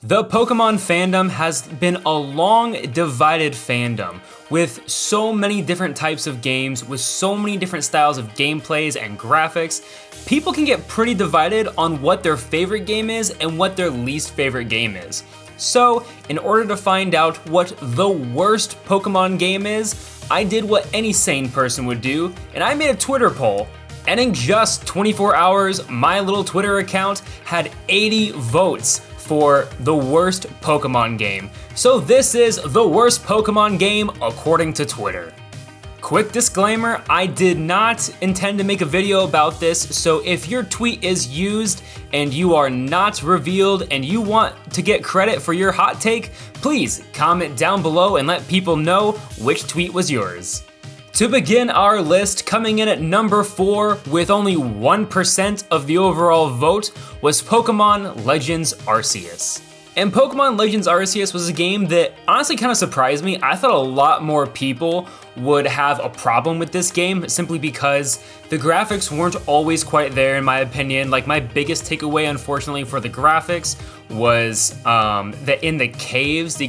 The Pokemon fandom has been a long divided fandom with so many different types of games, with so many different styles of gameplays and graphics. People can get pretty divided on what their favorite game is and what their least favorite game is. So, in order to find out what the worst Pokemon game is, I did what any sane person would do, and I made a Twitter poll. And in just 24 hours, my little Twitter account had 80 votes for the worst Pokemon game. So this is the worst Pokemon game according to Twitter. Quick disclaimer, I did not intend to make a video about this, so if your tweet is used and you are not revealed and you want to get credit for your hot take, please comment down below and let people know which tweet was yours. To begin our list, coming in at number 4 with only 1% of the overall vote was Pokemon Legends Arceus. And Pokemon Legends Arceus was a game that honestly kind of surprised me. I thought a lot more people would have a problem with this game simply because the graphics weren't always quite there in my opinion. Like my biggest takeaway unfortunately for the graphics was that in the caves you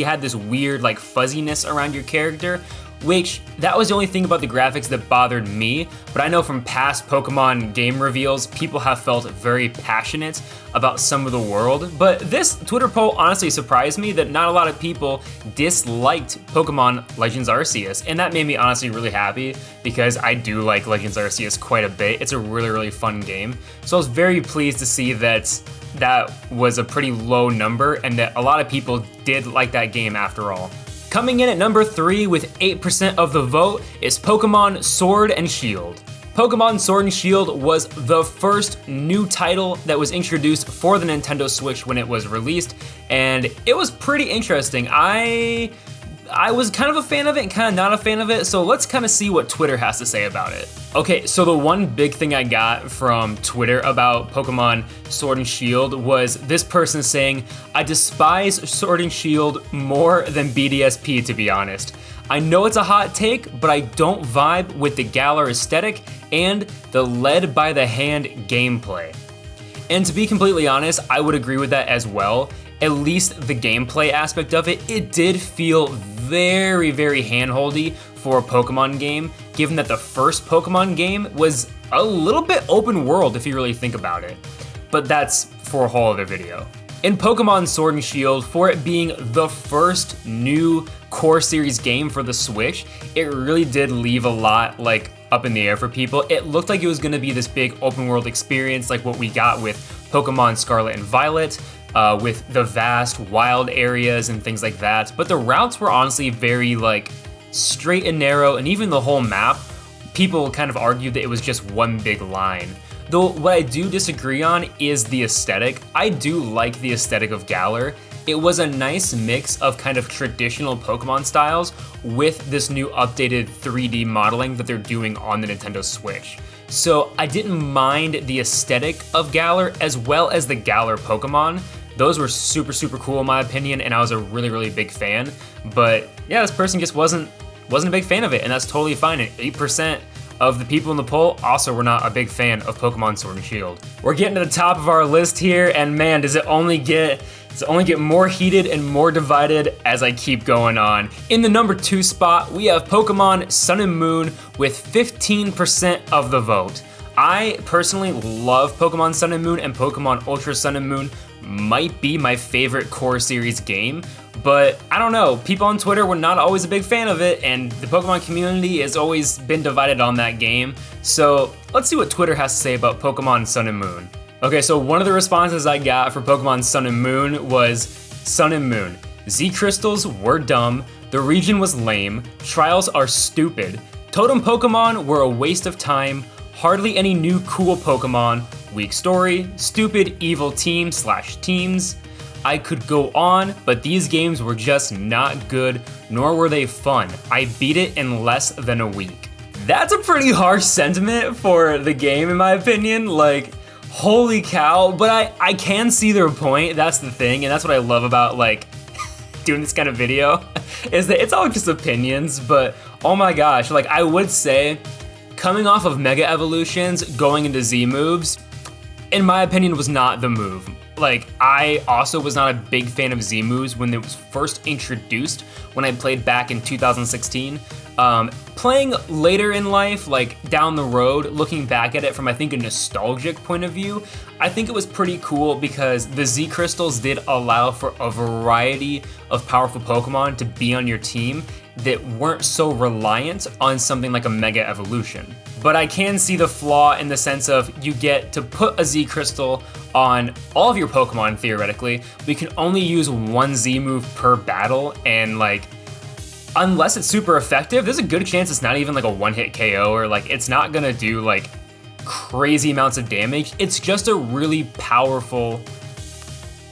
had this weird like fuzziness around your character, which that was the only thing about the graphics that bothered me, but I know from past Pokemon game reveals, people have felt very passionate about some of the world. But this Twitter poll honestly surprised me that not a lot of people disliked Pokemon Legends Arceus, and that made me honestly really happy because I do like Legends Arceus quite a bit. It's a really, really fun game. So I was very pleased to see that that was a pretty low number and that a lot of people did like that game after all. Coming in at number 3 with 8% of the vote is Pokemon Sword and Shield. Pokemon Sword and Shield was the first new title that was introduced for the Nintendo Switch when it was released, and it was pretty interesting. I was kind of a fan of it and kind of not a fan of it, so let's kind of see what Twitter has to say about it. Okay, so the one big thing I got from Twitter about Pokemon Sword and Shield was this person saying, "I despise Sword and Shield more than BDSP, to be honest. I know it's a hot take, but I don't vibe with the Galar aesthetic and the led by the hand gameplay." And to be completely honest, I would agree with that as well. At least the gameplay aspect of it, it did feel very, very handholdy for a Pokemon game, given that the first Pokemon game was a little bit open world if you really think about it. But that's for a whole other video. In Pokemon Sword and Shield, for it being the first new core series game for the Switch, it really did leave a lot like up in the air for people. It looked like it was gonna be this big open world experience like what we got with Pokemon Scarlet and Violet, with the vast wild areas and things like that. But the routes were honestly very like straight and narrow, and even the whole map, people kind of argued that it was just one big line. Though what I do disagree on is the aesthetic. I do like the aesthetic of Galar. It was a nice mix of kind of traditional Pokemon styles with this new updated 3D modeling that they're doing on the Nintendo Switch. So I didn't mind the aesthetic of Galar as well as the Galar Pokemon. Those were super, super cool in my opinion, and I was a really, really big fan. But yeah, this person just wasn't a big fan of it, and that's totally fine. And 8% of the people in the poll also were not a big fan of Pokemon Sword and Shield. We're getting to the top of our list here, and man, does it only get more heated and more divided as I keep going on. In the number 2 spot, we have Pokemon Sun and Moon with 15% of the vote. I personally love Pokemon Sun and Moon, and Pokemon Ultra Sun and Moon might be my favorite core series game, but I don't know, people on Twitter were not always a big fan of it, and the Pokemon community has always been divided on that game. So let's see what Twitter has to say about Pokemon Sun and Moon. Okay, so one of the responses I got for Pokemon Sun and Moon was, "Sun and Moon, Z crystals were dumb, the region was lame, trials are stupid, totem Pokemon were a waste of time, hardly any new cool Pokemon, weak story, stupid evil teams. I could go on, but these games were just not good, nor were they fun. I beat it in less than a week." That's a pretty harsh sentiment for the game in my opinion, like, holy cow, but I can see their point. That's the thing, and that's what I love about like doing this kind of video, is that it's all just opinions, but oh my gosh, like I would say, coming off of Mega Evolutions, going into Z moves, in my opinion, was not the move. Like, I also was not a big fan of Z moves when it was first introduced when I played back in 2016. Playing later in life, like down the road, looking back at it from I think a nostalgic point of view, I think it was pretty cool because the Z crystals did allow for a variety of powerful Pokemon to be on your team that weren't so reliant on something like a Mega Evolution. But I can see the flaw in the sense of you get to put a Z crystal on all of your Pokemon theoretically, but you can only use one Z move per battle, and like, unless it's super effective, there's a good chance it's not even like a one-hit KO, or like it's not gonna do like crazy amounts of damage. It's just a really powerful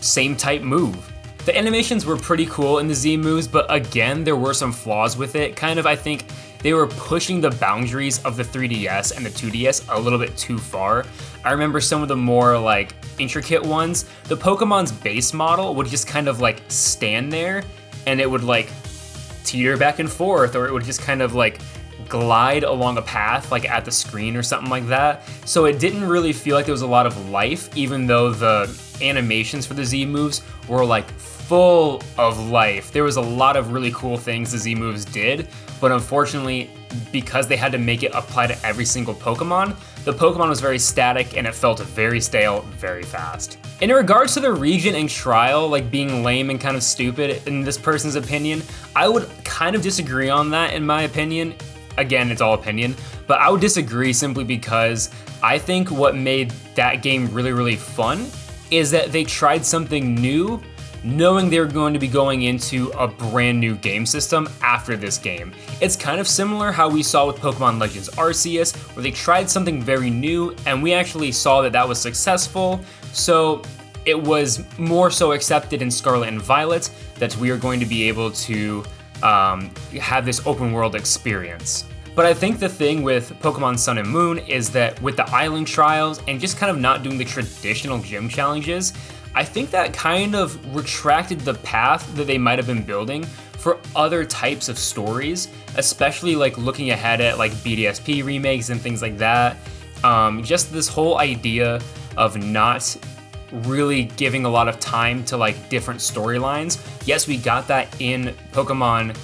same type move. The animations were pretty cool in the Z moves, but again, there were some flaws with it. Kind of, I think they were pushing the boundaries of the 3DS and the 2DS a little bit too far. I remember some of the more like intricate ones, the Pokemon's base model would just kind of like stand there and it would like teeter back and forth, or it would just kind of like glide along a path like at the screen or something like that. So it didn't really feel like there was a lot of life, even though the animations for the Z moves were like full of life. There was a lot of really cool things the Z moves did, but unfortunately, because they had to make it apply to every single Pokemon, the Pokemon was very static and it felt very stale very fast. In regards to the region and trial like being lame and kind of stupid in this person's opinion, I would kind of disagree on that in my opinion. Again, it's all opinion, but I would disagree simply because I think what made that game really, really fun is that they tried something new, knowing they were going to be going into a brand new game system after this game. It's kind of similar how we saw with Pokemon Legends Arceus, where they tried something very new, and we actually saw that that was successful, so it was more so accepted in Scarlet and Violet that we are going to be able to have this open world experience. But I think the thing with Pokemon Sun and Moon is that with the island trials and just kind of not doing the traditional gym challenges, I think that kind of retracted the path that they might have been building for other types of stories, especially like looking ahead at like BDSP remakes and things like that. Just this whole idea of not really giving a lot of time to like different storylines. Yes, we got that in Pokemon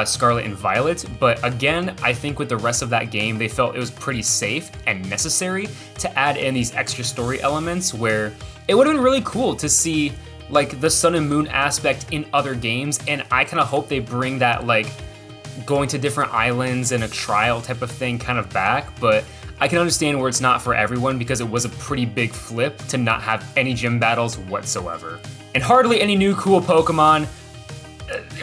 Scarlet and Violet, but again, I think with the rest of that game, they felt it was pretty safe and necessary to add in these extra story elements where it would have been really cool to see like the Sun and Moon aspect in other games, and I kind of hope they bring that like going to different islands and a trial type of thing kind of back, but I can understand where it's not for everyone because it was a pretty big flip to not have any gym battles whatsoever. And hardly any new cool Pokemon.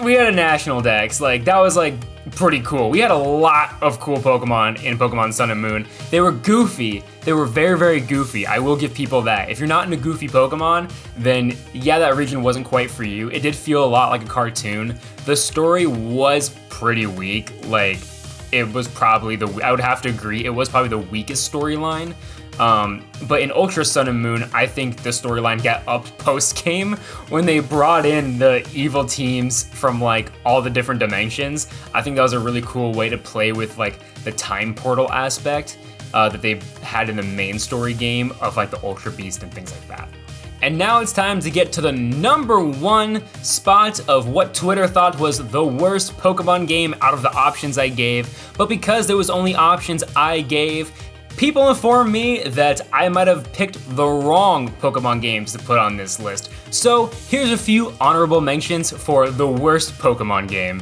We had a national dex, like that was like pretty cool. We had a lot of cool Pokemon in Pokemon Sun and Moon. They were goofy. They were very, very goofy. I will give people that. If you're not into goofy Pokemon, then yeah, that region wasn't quite for you. It did feel a lot like a cartoon. The story was pretty weak. Like, it was probably I would have to agree, it was probably the weakest storyline. But in Ultra Sun and Moon, I think the storyline got upped post-game when they brought in the evil teams from like all the different dimensions. I think that was a really cool way to play with like the time portal aspect that they had in the main story game of like the Ultra Beast and things like that. And now it's time to get to the #1 spot of what Twitter thought was the worst Pokemon game out of the options I gave. But because there was only options I gave, people informed me that I might have picked the wrong Pokemon games to put on this list. So here's a few honorable mentions for the worst Pokemon game.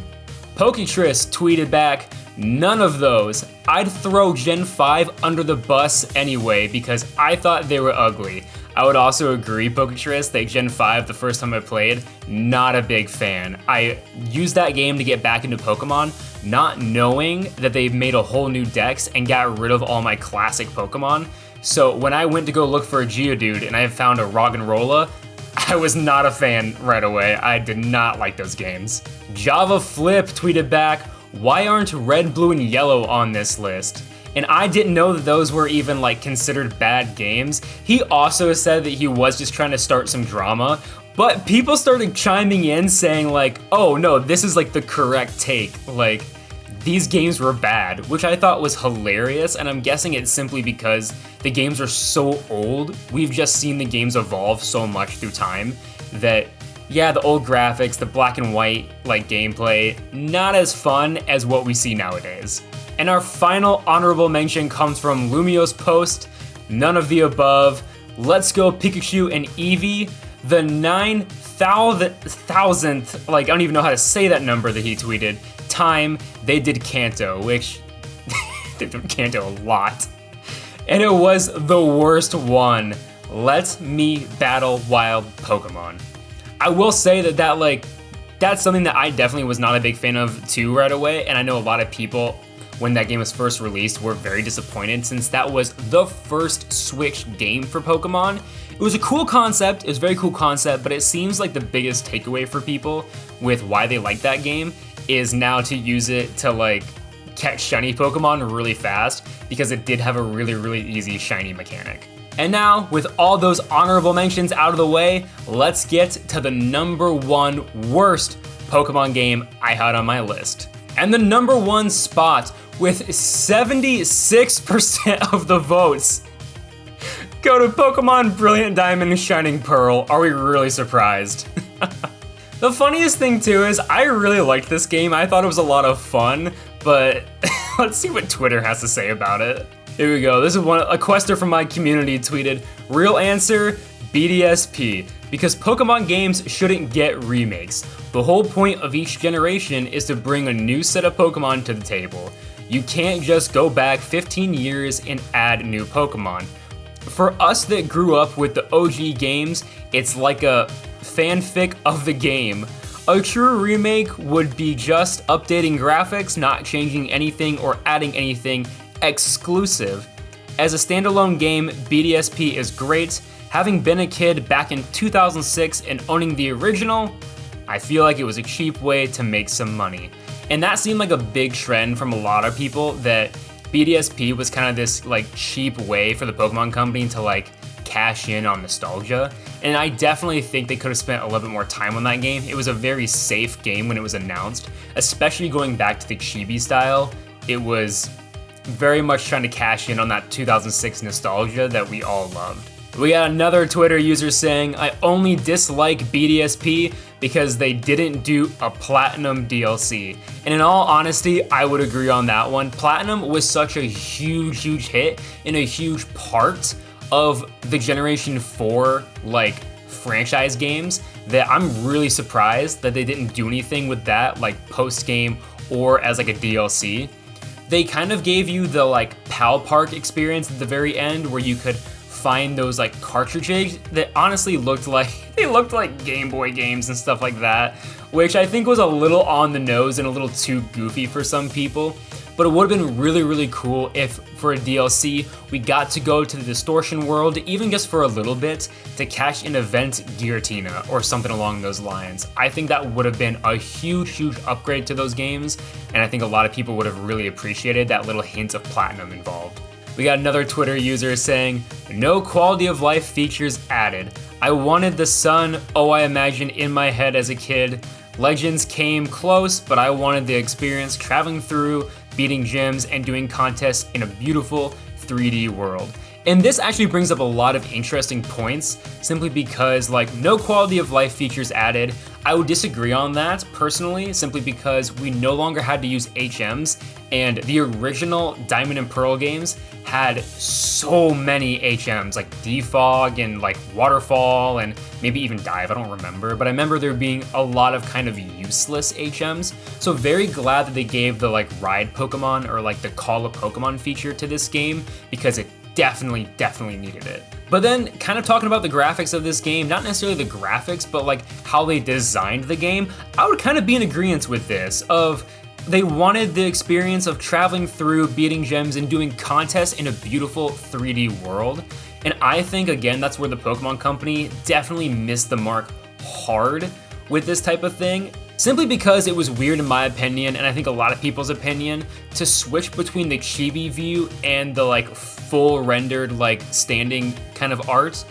Poketris tweeted back, "None of those. I'd throw Gen 5 under the bus anyway because I thought they were ugly." I would also agree, Poketris, that Gen 5, the first time I played, not a big fan. I used that game to get back into Pokemon, not knowing that they made a whole new dex and got rid of all my classic Pokemon. So when I went to go look for a Geodude and I found a Roggenrola, I was not a fan right away. I did not like those games. Java Flip tweeted back, "Why aren't Red, Blue, and Yellow on this list?" And I didn't know that those were even like considered bad games. He also said that he was just trying to start some drama, but people started chiming in saying like, "Oh no, this is like the correct take. Like, these games were bad, which I thought was hilarious, and I'm guessing it's simply because the games are so old. We've just seen the games evolve so much through time that, yeah, the old graphics, the black and white like gameplay, not as fun as what we see nowadays. And our final honorable mention comes from Lumio's post, none of the above. Let's go Pikachu and Eevee, the 9,000th, like I don't even know how to say that number that he tweeted, time they did Kanto, which they've done Kanto a lot. And it was the worst one. Let me battle wild Pokemon. I will say that's something that I definitely was not a big fan of too right away, and I know a lot of people when that game was first released were very disappointed since that was the first Switch game for Pokemon. It was a cool concept, it was a very cool concept, but it seems like the biggest takeaway for people with why they like that game is now to use it to like catch shiny Pokemon really fast because it did have a really easy shiny mechanic. And now, with all those honorable mentions out of the way, let's get to the #1 worst Pokemon game I had on my list. And the #1 spot with 76% of the votes go to Pokemon Brilliant Diamond and Shining Pearl. Are we really surprised? The funniest thing too is I really liked this game. I thought it was a lot of fun, but let's see what Twitter has to say about it. Here we go. This is a quester from my community tweeted, real answer, BDSP, because Pokemon games shouldn't get remakes. The whole point of each generation is to bring a new set of Pokemon to the table. You can't just go back 15 years and add new Pokemon. For us that grew up with the OG games, it's like a fanfic of the game. A true remake would be just updating graphics, not changing anything or adding anything exclusive. As a standalone game, BDSP is great. Having been a kid back in 2006 and owning the original, I feel like it was a cheap way to make some money. And that seemed like a big trend from a lot of people, that BDSP was kind of this like cheap way for the Pokemon company to like cash in on nostalgia. And I definitely think they could have spent a little bit more time on that game. It was a very safe game when it was announced, especially going back to the chibi style. It was very much trying to cash in on that 2006 nostalgia that we all loved. We got another Twitter user saying, I only dislike BDSP because they didn't do a Platinum DLC. And in all honesty, I would agree on that one. Platinum was such a huge hit and a huge part of the Generation 4 like franchise games that I'm really surprised that they didn't do anything with that like post-game or as like a DLC. They kind of gave you the like Pal Park experience at the very end where you could find those like cartridges that honestly looked like Game Boy games and stuff like that, which I think was a little on the nose and a little too goofy for some people. But it would have been really cool if for a DLC we got to go to the Distortion world, even just for a little bit, to catch an event Giratina or something along those lines. I think that would have been a huge upgrade to those games, and I think a lot of people would have really appreciated that little hint of Platinum involved. We got another Twitter user saying, no quality of life features added. I wanted the sun, I imagine in my head as a kid. Legends came close, but I wanted the experience traveling through, beating gyms, and doing contests in a beautiful 3D world. And this actually brings up a lot of interesting points, simply because like no quality of life features added. I would disagree on that personally, simply because we no longer had to use HMs, and the original Diamond and Pearl games had so many HMs, like Defog and like Waterfall and maybe even Dive, I don't remember, but I remember there being a lot of kind of useless HMs. So very glad that they gave the like Ride Pokemon or like the Call a Pokemon feature to this game, because it definitely needed it. But then kind of talking about the graphics of this game, not necessarily the graphics, but like how they designed the game, I would kind of be in agreement with this of they wanted the experience of traveling through, beating gyms, and doing contests in a beautiful 3D world. And I think, again, that's where the Pokemon Company definitely missed the mark hard with this type of thing. Simply because it was weird in my opinion, and I think a lot of people's opinion, to switch between the chibi view and the like full rendered like standing kind of art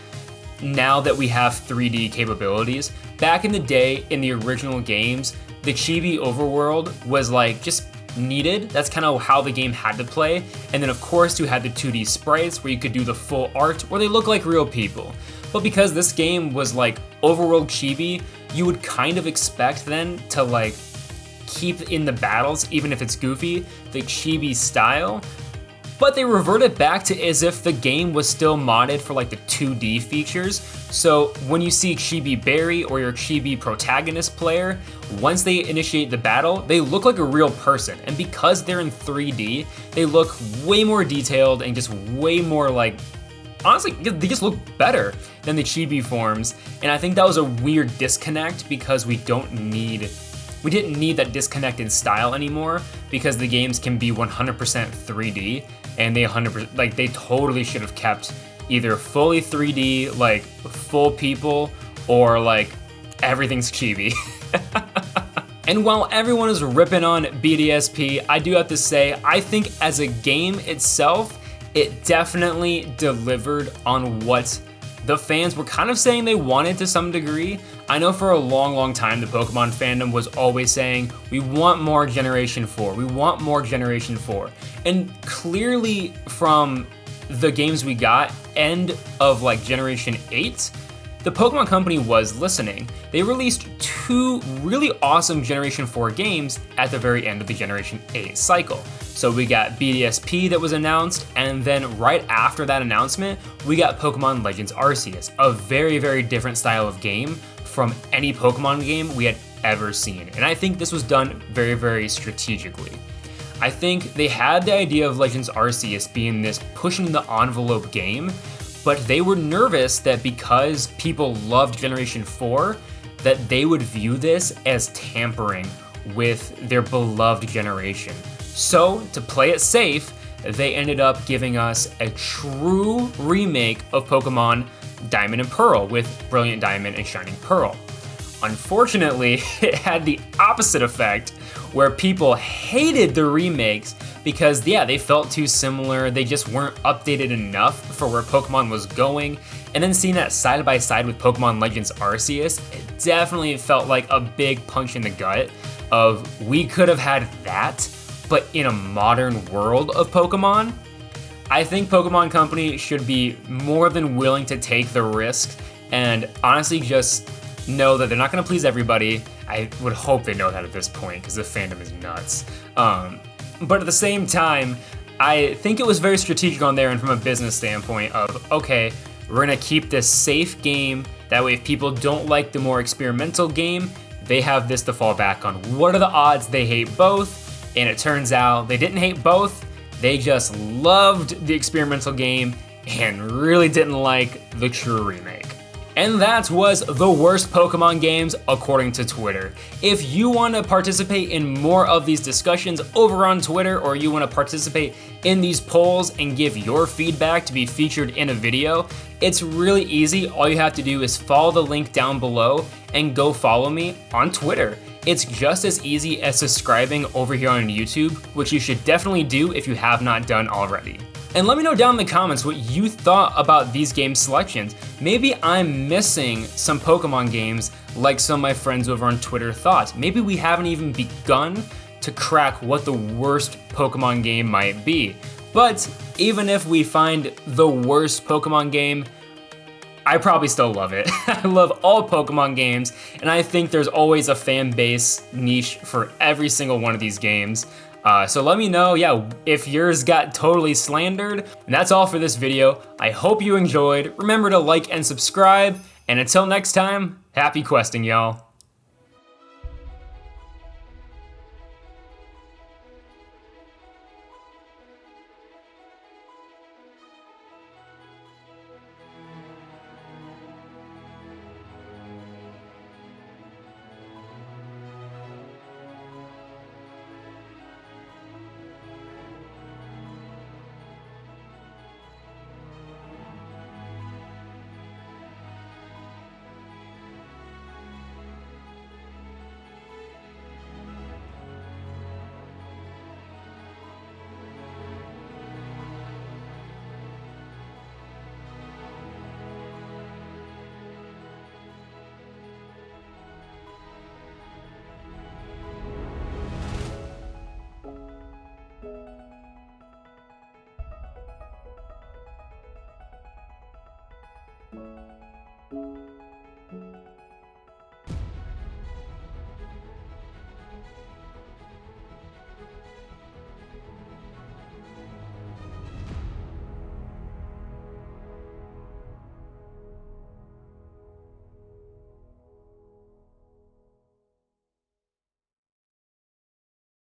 now that we have 3D capabilities. Back in the day in the original games, the chibi overworld was like just needed. That's kind of how the game had to play. And then of course you had the 2D sprites where you could do the full art where they look like real people. But because this game was like overworld chibi, you would kind of expect then to like keep in the battles, even if it's goofy, the chibi style. But they reverted back to as if the game was still modded for like the 2D features. So when you see Chibi Berry or your Chibi protagonist player, once they initiate the battle, they look like a real person. And because they're in 3D, they look way more detailed and just way more like, honestly, they just look better than the Chibi forms. And I think that was a weird disconnect because we didn't need that disconnect in style anymore because the games can be 100% 3D, and they totally should have kept either fully 3D, like full people, or like everything's chibi. And while everyone is ripping on BDSP, I do have to say, I think as a game itself, it definitely delivered on what the fans were kind of saying they wanted to some degree. I know for a long time the Pokemon fandom was always saying, we want more Generation 4, we want more Generation 4. And clearly from the games we got, end of like Generation 8, the Pokemon Company was listening. They released 2 really awesome Generation 4 games at the very end of the Generation 8 cycle. So we got BDSP that was announced, and then right after that announcement, we got Pokemon Legends Arceus, a very different style of game from any Pokemon game we had ever seen. And I think this was done very strategically. I think they had the idea of Legends Arceus being this pushing the envelope game, but they were nervous that because people loved Generation 4, that they would view this as tampering with their beloved generation. So, to play it safe, they ended up giving us a true remake of Pokemon Diamond and Pearl with Brilliant Diamond and Shining Pearl. Unfortunately, it had the opposite effect, where people hated the remakes because, yeah, they felt too similar, they just weren't updated enough for where Pokemon was going. And then seeing that side by side with Pokemon Legends Arceus, it definitely felt like a big punch in the gut of, we could have had that, but in a modern world of Pokemon. I think Pokemon Company should be more than willing to take the risk and honestly just know that they're not gonna please everybody. I would hope they know that at this point because the fandom is nuts. But at the same time, I think it was very strategic on their end from a business standpoint of, okay, we're gonna keep this safe game. That way if people don't like the more experimental game, they have this to fall back on. What are the odds they hate both? And it turns out they didn't hate both. They just loved the experimental game and really didn't like the true remake. And that was the worst Pokemon games according to Twitter. If you want to participate in more of these discussions over on Twitter, or you want to participate in these polls and give your feedback to be featured in a video, it's really easy. All you have to do is follow the link down below and go follow me on Twitter. It's just as easy as subscribing over here on YouTube, which you should definitely do if you have not done already. And let me know down in the comments what you thought about these game selections. Maybe I'm missing some Pokemon games like some of my friends over on Twitter thought. Maybe we haven't even begun to crack what the worst Pokemon game might be. But even if we find the worst Pokemon game, I probably still love it. I love all Pokemon games, and I think there's always a fan base niche for every single one of these games. So let me know, yeah, if yours got totally slandered. And that's all for this video. I hope you enjoyed. Remember to like and subscribe, and until next time, happy questing, y'all.